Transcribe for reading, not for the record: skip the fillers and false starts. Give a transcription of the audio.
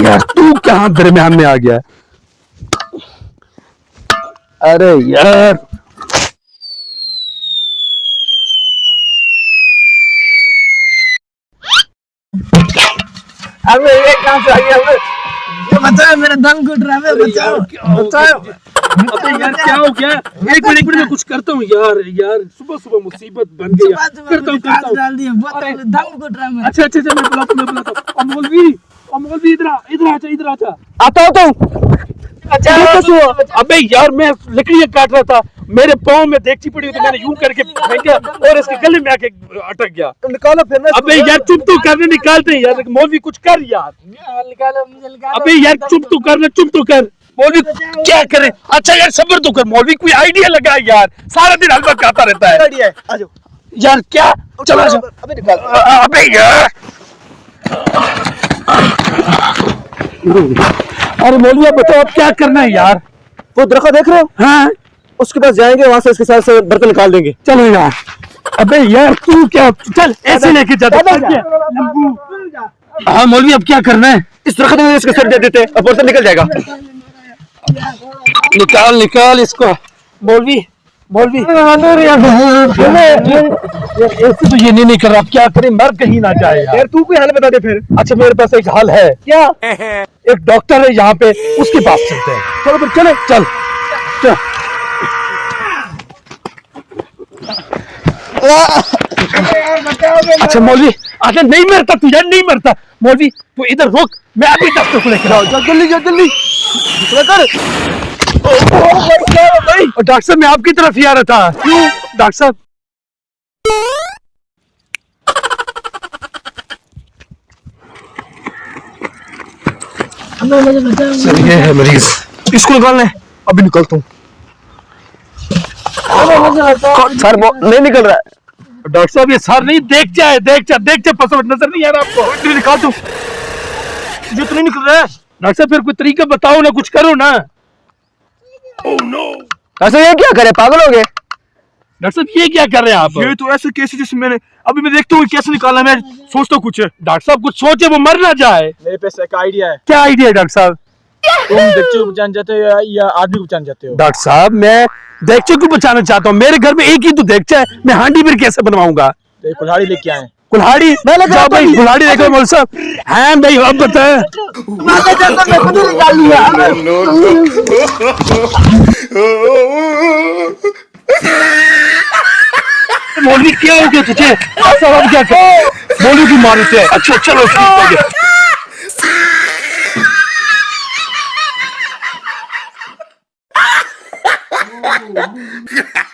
यार तू कहाँ दरम्यान में आ गया? अरे यार अबे ये कहाँ से आ गया? ये बचाओ, मेरा दम घुट रहा है, बचाओ बचाओ। अबे यार क्या हो गया? एक मिनट मैं कुछ करता हूँ यार। यार सुबह सुबह मुसीबत बन गई। करता हूँ डाल दिया, बहुत दम घुट रहा है। अच्छा मैं बुलाता हूँ। मौलवी इधर आजा। आता हूँ। अबे यार मैं लकड़ियाँ काट रहा था, मेरे पाँव में देगची पड़ी हुई तो मैंने यूं करके फेंका और इसके गले में आके अटक गया। निकालो फिर ना। अबे यार चुप तो करने निकालते हैं यार। मौलवी कुछ कर यार। निकालो, मुझे निकालो। अबे यार चुप तो कर। मौलवी क्या करे? अच्छा यार सब्र तो कर। मौलवी कोई आइडिया लगा यार, सारा दिन हलवा खाता रहता है। आइडिया है, आ जाओ यार क्या? चला जा। अबे निकाल। अबे यार अरे मौलवी बताओ अब क्या करना है यार? वो दरख्त देख रहे हो? हाँ उसके पास जाएंगे, वहां से इसके साथ से बर्तन निकाल देंगे। चलो यार। अबे यार तू क्या, चल ऐसे लेके जा। हाँ मौलवी अब क्या करना है? इस दरख्त में इसके सर दे देते हैं, अब बर्तन निकल जाएगा। निकाल इसको। मौलवी ऐसे तो ये नहीं कर रहा। अब क्या करें? मर कहीं ना जाए यार। तू कोई हल बता दे फिर। अच्छा मेरे पास एक हल है। क्या? एक डॉक्टर है यहाँ पे, उसके पास चलते हैं। चलो फिर चले। चल। अच्छा मौलवी आगे नहीं मरता तू यार, नहीं मरता। मौलवी तू इधर रुक, मैं अभी डॉक्टर को लेकर आऊँ। जल्दी डॉक्टर साहब मैं आपकी तरफ ही आ रहा था। क्यों डॉक्टर साहब? सर ये है मरीज, इसको निकालना है। अभी निकलता हूँ। सर वो नहीं निकल रहा है। डॉक्टर साहब ये सर नहीं, देख जाए पासवर्ड नजर नहीं आ रहा आपको? निकाल दूं। ये तो नहीं निकल रहा है। डॉक्टर साहब फिर कोई तरीका बताओ ना, कुछ करो ना। Oh no. ऐसा ये क्या करे, पागल हो गए? डॉक्टर साहब ये क्या कर रहे हैं आप? ये तो ऐसे केस जिसमें मैंने अभी मैं देखता हूँ कैसे निकालना। मैं सोचता हूँ कुछ। डॉक्टर साहब कुछ सोचे, वो मर ना जाए। मेरे पास एक आइडिया है। क्या आइडिया है डॉक्टर साहब? तुम देगचे को बचाना चाहते हो या आदमी को बचाना चाहते हो? डॉक्टर साहब मैं देगचे को बचाना चाहता हूँ। मेरे घर में एक ही तो देगचा है, मैं हांडी फिर कैसे बनवाऊंगा? तो एक कुल्हाड़ी लेके आए। कुल्हाड़ी? जाओ भाई कुल्हाड़ी देखो मौलवी साहब। हैं भाई अब बताए। मौलवी क्या हो गया तुझे? अब क्या कर? मौलवी की मार से। अच्छा चलो ठीक हो गया। Ha ha ha!